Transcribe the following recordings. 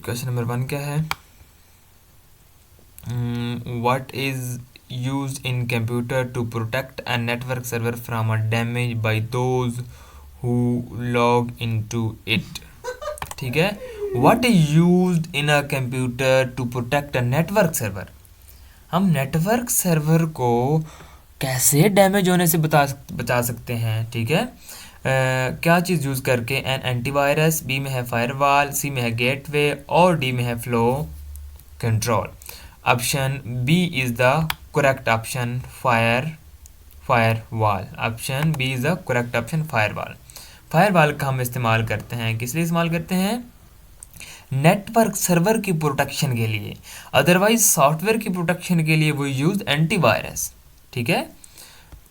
Question number 1 क्या है? What is used in computer to protect a network server from a damage by those who log into it. ठीक है, what is used in a computer to protect a network server. हम network server को कैसे damage होने से बचा सकते हैं, ठीक है। क्या चीज़ यूज़ करके? एन एंटीवायरस, बी में है फायरवॉल, सी में है गेटवे और डी में है flow control. Option B is the correct option, firewall. Option B is the correct option, firewall. Firewall का हम इस्तेमाल करते हैं, किस लिए इस्तेमाल करते हैं? नेटवर्क सर्वर की प्रोटेक्शन के लिए। अदरवाइज सॉफ्टवेयर की प्रोटेक्शन के लिए वो यूज एंटीवायरस, ठीक है।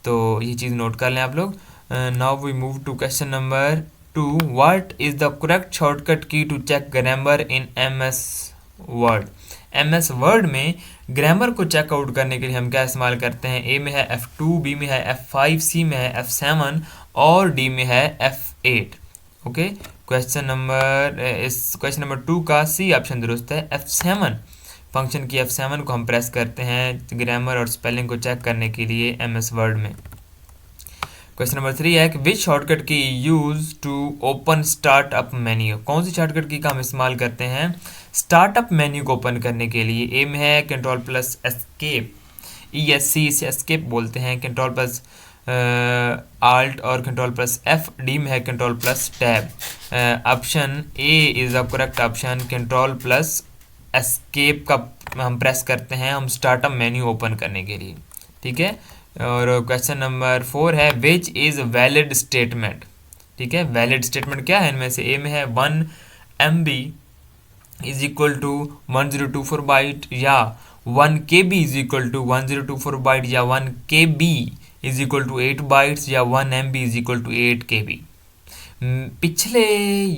तो ये चीज़ नोट कर लें आप लोग। Now we move to question number 2। What is the correct shortcut key to check grammar in MS word. MS word में ग्रामर को चेकआउट करने के लिए हम क्या इस्तेमाल करते हैं? ए में है F2, बी में है F5, सी में है F7 और डी में है F8। ओके, क्वेश्चन नंबर 2 का सी ऑप्शन दुरुस्त है, F7। फंक्शन की F7 को हम प्रेस करते हैं ग्रामर और स्पेलिंग को चेक करने के लिए MS वर्ड में। क्वेश्चन नंबर 3 है कि which shortcut key use to open startup menu. कौन सी शॉर्टकट की का हम इस्तेमाल करते हैं स्टार्टअप मेन्यू को ओपन करने के लिए? ए में है कंट्रोल प्लस एस्केप, ESC इसे एस्केप बोलते हैं, कंट्रोल प्लस आल्ट और कंट्रोल प्लस F, डी में है control plus tab. Option A is the correct option, control plus escape का हम प्रेस करते हैं हम स्टार्टअप मेन्यू ओपन करने के लिए, ठीक है। और क्वेश्चन नंबर 4 है विच इज़ वैलिड स्टेटमेंट, ठीक है। वैलिड स्टेटमेंट क्या है इनमें से? ए में है 1 MB is equal to 1024 byte, या 1 KB is equal to 1024 byte, या 1 KB is equal to 8 bytes, या 1 MB is equal to 8 KB। पिछले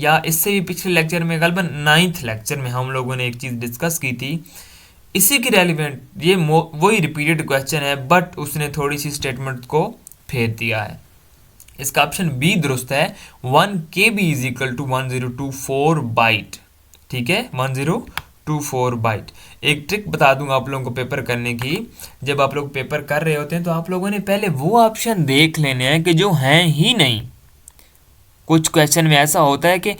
या इससे भी पिछले लेक्चर में, गलबन 9th लेक्चर में हम लोगों ने एक चीज़ डिस्कस की थी, इसी की रेलिवेंट ये वही रिपीटेड क्वेश्चन है, बट उसने थोड़ी सी स्टेटमेंट को फेर दिया है। इसका ऑप्शन बी दुरुस्त है, 1 KB is equal to 1024 byte, ठीक है, 1024 बाइट। एक ट्रिक बता दूंगा आप लोगों को पेपर करने की। जब आप लोग पेपर कर रहे होते हैं तो आप लोगों ने पहले वो ऑप्शन देख लेने हैं कि जो हैं ही नहीं। कुछ क्वेश्चन में ऐसा होता है कि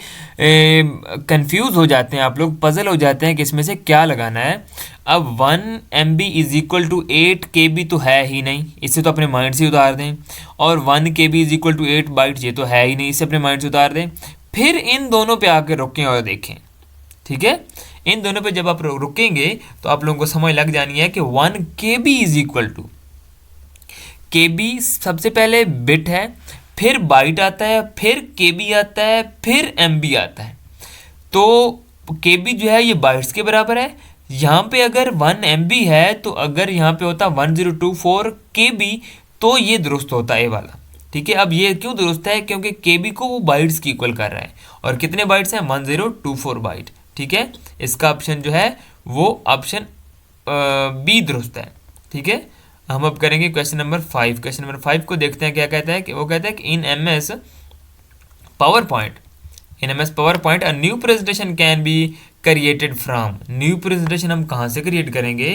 कंफ्यूज हो जाते हैं आप लोग, पजल हो जाते हैं कि इसमें से क्या लगाना है। अब 1 MB is equal to 8 KB तो है ही नहीं, इससे तो अपने माइंड से उतार दें। और 1 KB is equal to 8 byte, ये तो है ही नहीं, इससे अपने माइंड से उतार दें। फिर इन दोनों पे आके रुकें और देखें, ठीक है। इन दोनों पे जब आप रुकेंगे तो आप लोगों को समझ लग जानी है कि 1 KB is equal to, KB सबसे पहले बिट है, फिर बाइट आता है, फिर KB आता है, फिर MB आता है। तो KB जो है ये बाइट्स के बराबर है। यहाँ पे अगर 1 MB है तो अगर यहाँ पे होता 1024 KB तो ये दुरुस्त होता है, ये वाला, ठीक है। अब ये क्यों दुरुस्त है? क्योंकि KB को वो बाइट्स की इक्वल कर रहा है, और कितने बाइट्स हैं? 1024 बाइट, ठीक है। इसका ऑप्शन जो है वो ऑप्शन बी दुरुस्त है, ठीक है। हम अब करेंगे क्वेश्चन नंबर 5। क्वेश्चन नंबर 5 को देखते हैं क्या कहता है कि वो कहता है कि इन MS power point a new presentation can be created from. New presentation हम कहाँ से क्रिएट करेंगे?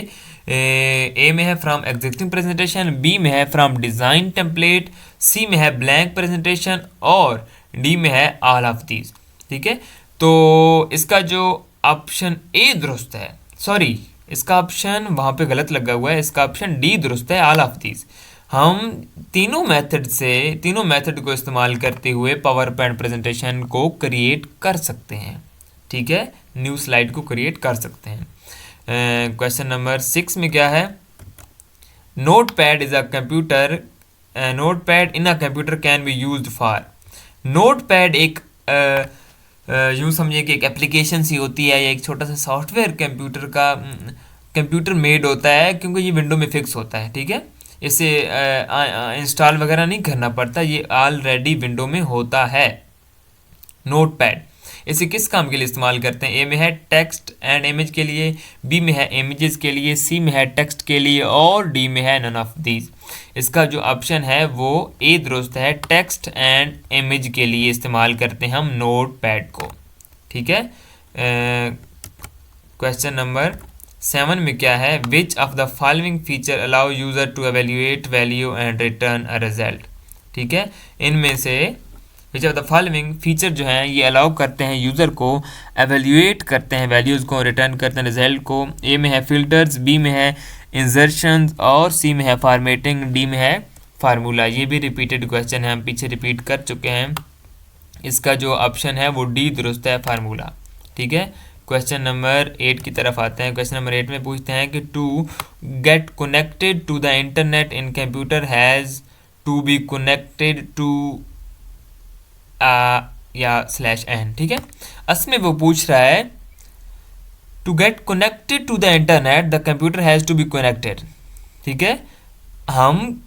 ए में है फ्रॉम एग्जिस्टिंग प्रेजेंटेशन, बी में है फ्रॉम डिज़ाइन टेम्पलेट, सी में है ब्लैंक प्रेजेंटेशन और डी में है ऑल ऑफ दीज, ठीक है। तो इसका जो ऑप्शन ए दुरुस्त है, सॉरी इसका ऑप्शन वहाँ पे गलत लगा हुआ है, इसका ऑप्शन डी दुरुस्त है, ऑल ऑफ दीज। हम तीनों मेथड को इस्तेमाल करते हुए पावर पॉइंट प्रेजेंटेशन को क्रिएट कर सकते हैं, ठीक है, न्यू स्लाइड को क्रिएट कर सकते हैं। क्वेश्चन नंबर 6 में क्या है? Notepad is a computer, notepad in a computer can be used for. Notepad एक यूँ समझिए कि एक एप्लीकेशन सी होती है या एक छोटा सा सॉफ्टवेयर कंप्यूटर मेड होता है, क्योंकि ये विंडो में फिक्स होता है, ठीक है। इसे इंस्टॉल वगैरह नहीं करना पड़ता, ये ऑलरेडी विंडो में होता है। नोटपैड इसे किस काम के लिए इस्तेमाल करते हैं? ए में है टेक्स्ट एंड इमेज के लिए, बी में है इमेजेस के लिए, सी में है टेक्स्ट के लिए और डी में है नन ऑफ दीज। इसका जो ऑप्शन है वो ए दुरुस्त है, टेक्स्ट एंड इमेज के लिए इस्तेमाल करते हैं हम नोटपैड को, ठीक है। क्वेश्चन नंबर 7 में क्या है, which of the following feature allow user to evaluate value and return a result. ठीक है, इनमें से which of the following feature जो हैं ये अलाउ करते हैं यूज़र को एवेल्यूएट करते हैं वैल्यूज़ को, रिटर्न करते हैं रिजल्ट को। ए में है फिल्टर्स, बी में है इंसर्शन और सी में है फॉर्मेटिंग, डी में है फार्मूला। ये भी रिपीटेड क्वेश्चन है, हम पीछे रिपीट कर चुके हैं। इसका जो ऑप्शन है वो डी दुरुस्त है, फार्मूला। ठीक है, क्वेश्चन नंबर 8 की तरफ आते हैं। क्वेश्चन नंबर 8 में पूछते हैं कि to get connected to the internet in computer has to be connected to या /n। ठीक है, असमें वो पूछ रहा है to get connected to the internet the computer has to be connected. ठीक है, हम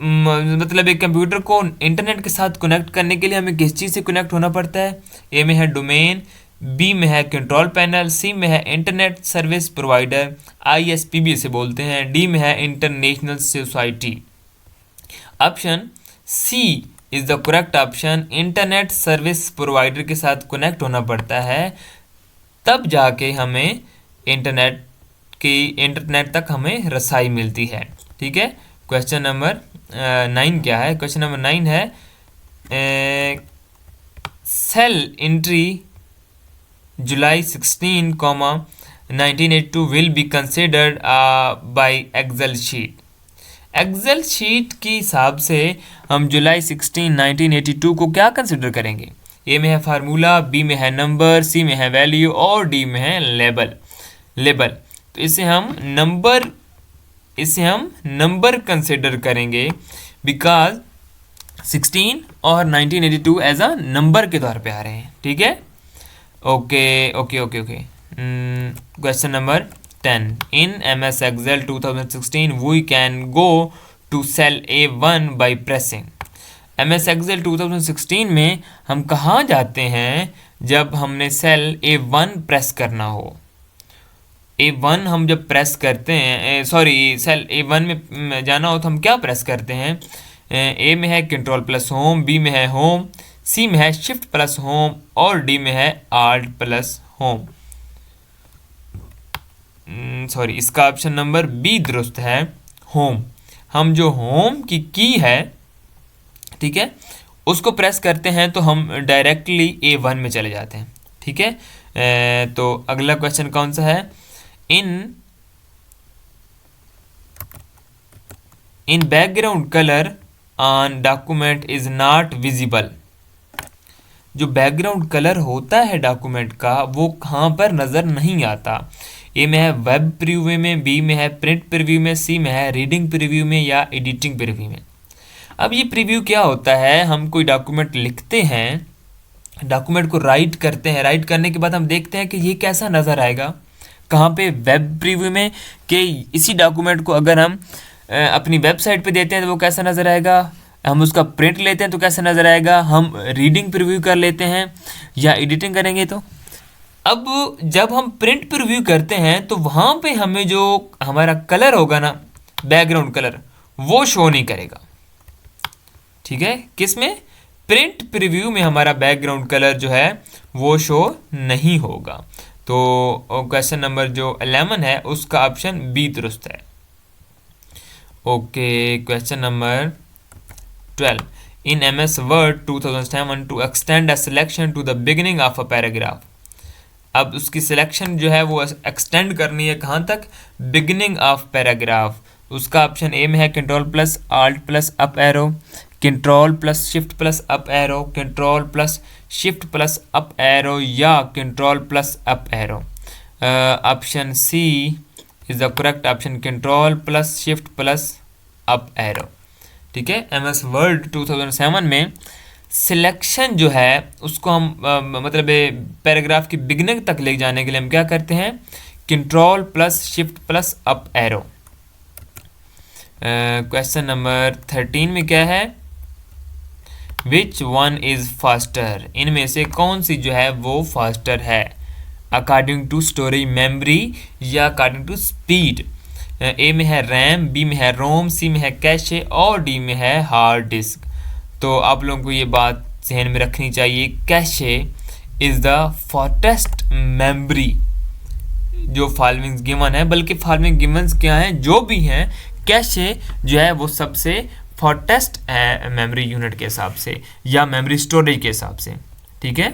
मतलब एक कंप्यूटर को इंटरनेट के साथ कनेक्ट करने के लिए हमें किस चीज़ से कनेक्ट होना पड़ता है। ए में है डोमेन, बी में है कंट्रोल पैनल, सी में है इंटरनेट सर्विस प्रोवाइडर, ISPB से बोलते हैं, डी में है international society. Option C is the correct option. Internet service provider के साथ कनेक्ट होना पड़ता है, तब जाके हमें इंटरनेट तक हमें रसाई मिलती है। ठीक है, क्वेश्चन नंबर 9 क्या है, क्वेश्चन नंबर 9 है cell entry July 16, 1982 will be considered by Excel sheet. Excel sheet के हिसाब से हम जुलाई 16, 1982 को क्या कंसिडर करेंगे। ए में है फार्मूला, बी में है नंबर, सी में है वैल्यू और डी में है लेबल। तो इसे हम नंबर कंसिडर करेंगे, बिकॉज 16 और 1982 एज अ नंबर के तौर पे आ रहे हैं। ठीक है, okay. Question number 10 in MS Excel 2016 we can go to cell A1 by pressing। MS Excel 2016 में हम कहाँ जाते हैं जब हमने सेल A1 प्रेस करना हो। A1 हम जब प्रेस करते हैं, सेल A1 में जाना हो तो हम क्या प्रेस करते हैं। ए में है कंट्रोल प्लस होम, बी में है होम, सी में है शिफ्ट प्लस होम और डी में है आल्ट प्लस होम। इसका ऑप्शन नंबर बी दुरुस्त है, होम। हम जो होम की है, ठीक है, उसको प्रेस करते हैं तो हम डायरेक्टली A1 में चले जाते हैं। ठीक है, तो अगला क्वेश्चन कौन सा है, in background colour on document is not visible. जो बैकग्राउंड कलर होता है डॉक्यूमेंट का वो कहाँ पर नज़र नहीं आता। ए में है वेब प्रीव्यू में, बी में है प्रिंट प्रीव्यू में, सी में है रीडिंग प्रीव्यू में या एडिटिंग प्रीव्यू में। अब ये प्रीव्यू क्या होता है, हम कोई डॉक्यूमेंट लिखते हैं, डॉक्यूमेंट को राइट करते हैं, राइट करने के बाद हम देखते हैं कि ये कैसा नज़र आएगा, कहाँ पे, वेब प्रीव्यू में, कि इसी डॉक्यूमेंट को अगर हम अपनी वेबसाइट पे देते हैं तो वो कैसा नज़र आएगा, हम उसका प्रिंट लेते हैं तो कैसा नज़र आएगा, हम रीडिंग प्रीव्यू कर लेते हैं या एडिटिंग करेंगे तो। अब जब हम प्रिंट प्रीव्यू करते हैं तो वहाँ पे हमें जो हमारा कलर होगा ना, बैकग्राउंड कलर, वो शो नहीं करेगा। ठीक है, किसमें, प्रिंट प्रीव्यू में हमारा बैकग्राउंड कलर जो है वो शो नहीं होगा। तो क्वेश्चन नंबर जो 11 है उसका ऑप्शन बी दुरुस्त है। Okay, question number 12 in MS Word 2007 to extend a selection to the beginning of a paragraph. अब उसकी सिलेक्शन जो है वो एक्सटेंड करनी है कहाँ तक, बिगिनिंग ऑफ पैराग्राफ। उसका ऑप्शन ए में है control plus alt plus up arrow, control plus shift plus up arrow, control plus shift plus up arrow या control plus up arrow. Option C is the correct option, control plus shift plus up arrow. ठीक है, MS Word 2007 में selection जो है उसको हम मतलब paragraph की बिगिनिंग तक ले जाने के लिए हम क्या करते हैं, control plus shift plus up arrow. Question number 13 में क्या है, विच वन इज़ फास्टर। इनमें से कौन सी जो है वो फास्टर है, अकॉर्डिंग टू स्टोरेज मेमोरी या अकॉर्डिंग टू स्पीड। ए में है रैम, बी में है रोम, सी में है कैशे और डी में है हार्ड डिस्क। तो आप लोगों को ये बात जहन में रखनी चाहिए, cache is the fastest memory. जो फॉलोइंग गिवन है, बल्कि फॉलोइंग गिवंस क्या हैं, जो भी हैं, कैशे जो है वो सबसे फास्टेस्ट है मेमोरी यूनिट के हिसाब से या मेमोरी स्टोरेज के हिसाब से। ठीक है,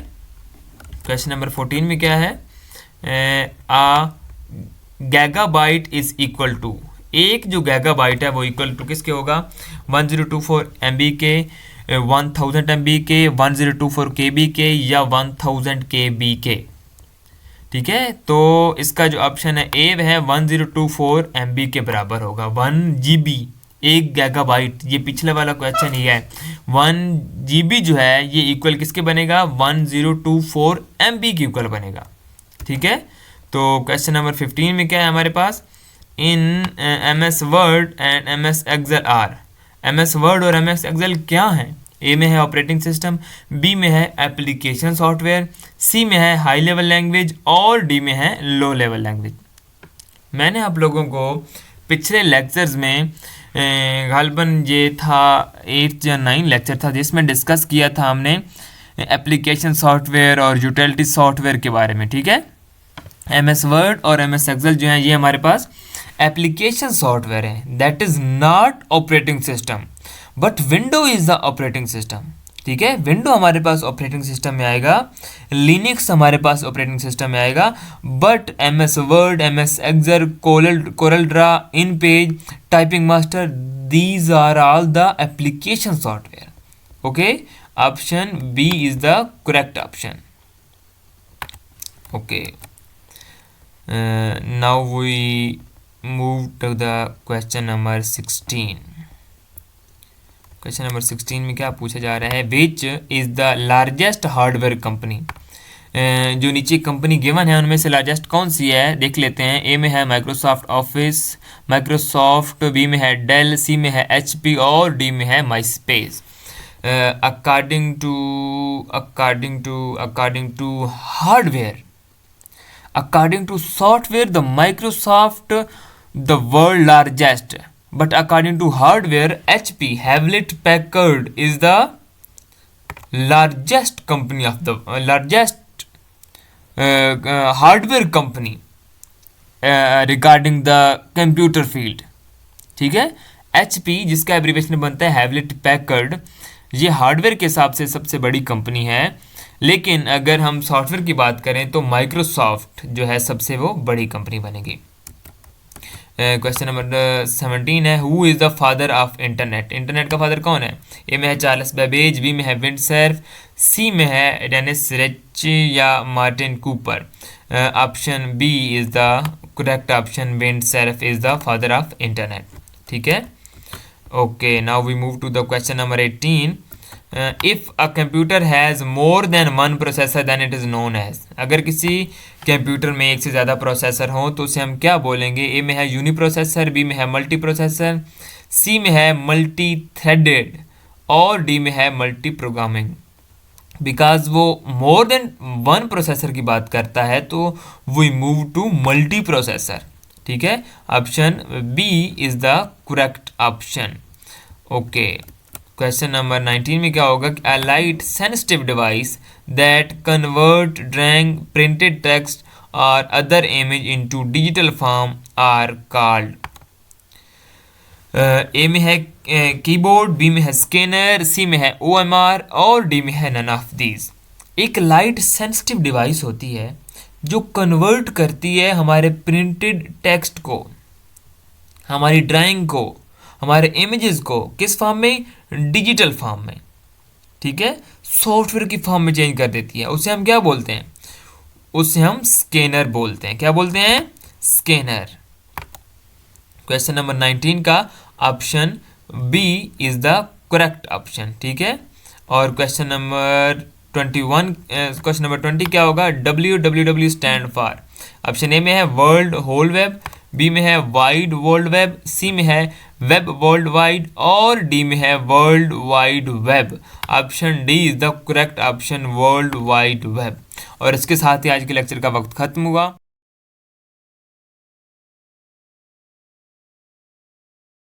क्वेश्चन नंबर 14 में क्या है, आ गैगाबाइट इज इक्वल टू, एक जो गैगाबाइट है वो इक्वल टू किसके होगा, 1024 MB के, 1000 MB के, 1024 KB के या 1000 KB के। ठीक है, तो इसका जो ऑप्शन है ए है 1024 MB के बराबर होगा। 1 GB, 1 गैगाबाइट, ये पिछले वाला क्वेश्चन ही है। 1 GB जो है ये इक्वल किसके बनेगा, 1024 MB के इक्वल बनेगा। ठीक है, तो क्वेश्चन नंबर 15 में क्या है हमारे पास, in MS Word and MS Excel are, MS Word और MS एक्सेल क्या है, ए में है ऑपरेटिंग सिस्टम, बी में है एप्लीकेशन सॉफ्टवेयर, सी में है हाई लेवल लैंग्वेज और डी में है लो लेवल लैंग्वेज। मैंने आप लोगों को पिछले लेक्चर्स में गालबन ये था 8 या 9 लेक्चर था जिसमें डिस्कस किया था हमने एप्लीकेशन सॉफ्टवेयर और यूटिलिटी सॉफ्टवेयर के बारे में। ठीक है, MS वर्ड और MS एक्सेल जो है ये हमारे पास एप्लीकेशन सॉफ्टवेयर है, that is not operating system, but window is the operating system. ठीक है, विंडो हमारे पास ऑपरेटिंग सिस्टम में आएगा, लिनक्स हमारे पास ऑपरेटिंग सिस्टम में आएगा, but MS word, MS Excel, Corel Draw, InPage, typing master, these are all the application software. Okay, option B is the correct option. Okay, now we move to the question number 16. Question number 16 में क्या पूछा जा रहा है, which is the largest hardware company, जो नीचे company given है उनमें से लार्जेस्ट कौन सी है देख लेते हैं। ए में है माइक्रोसॉफ्ट ऑफिस, माइक्रोसॉफ्ट, बी में है डेल, सी में है HP और डी में है MySpace. According to hardware, according to software the Microsoft the world largest, but according to hardware HP Hewlett Packard is the largest company of the largest hardware company regarding the computer field। ठीक है, HP जिसका abbreviation बनता है Hewlett Packard, ये hardware के हिसाब से सबसे बड़ी कंपनी है, लेकिन अगर हम सॉफ्टवेयर की बात करें तो माइक्रोसॉफ्ट जो है सबसे वो बड़ी कंपनी बनेगी। क्वेश्चन नंबर 17 है, who is the father of internet, internet का फादर कौन है। ए में है चार्ल्स बेबेज, बी में है विंड सर्फ, सी में है डेनिस रिच या Martin Cooper. Option B is the correct option, Vint Cerf is the father of internet. ठीक है, okay, now we move to the question number 18। If a computer has more than 1 processor then it is known as, अगर किसी computer में एक से ज़्यादा processor हो तो उसे हम क्या बोलेंगे। ए में है यूनी प्रोसेसर, बी में है मल्टी प्रोसेसर, सी में है मल्टी थ्रेडेड और डी में है मल्टी प्रोग्रामिंग। बिकॉज वो मोर देन 1 प्रोसेसर की बात करता है तो we move to multiprocessor. ठीक है, option B is the correct option. Okay, question number 19 में क्या होगा, a light sensitive device that convert drawing printed text और other image into digital form are called. A में है keyboard, B में है स्कैनर, सी में है OMR और डी में है नन ऑफ दीज। एक लाइट सेंसिटिव डिवाइस होती है जो कन्वर्ट करती है हमारे प्रिंटेड टेक्स्ट को, हमारी ड्राइंग को, हमारे इमेजेस को किस फॉर्म में, डिजिटल फॉर्म में। ठीक है, सॉफ्टवेयर की फॉर्म में चेंज कर देती है, उसे हम क्या बोलते हैं, उसे हम स्कैनर बोलते हैं। क्या बोलते हैं, स्कैनर। क्वेश्चन नंबर 19 का option B is the correct option. ठीक है, और क्वेश्चन नंबर 20 क्या होगा, www stand for. Option A में है वर्ल्ड होल वेब, बी में है वाइड वर्ल्ड वेब, सी में है वेब वर्ल्ड वाइड और डी में है world wide web. Option D is the correct option, world wide web. और इसके साथ ही आज के लेक्चर का वक्त खत्म हुआ।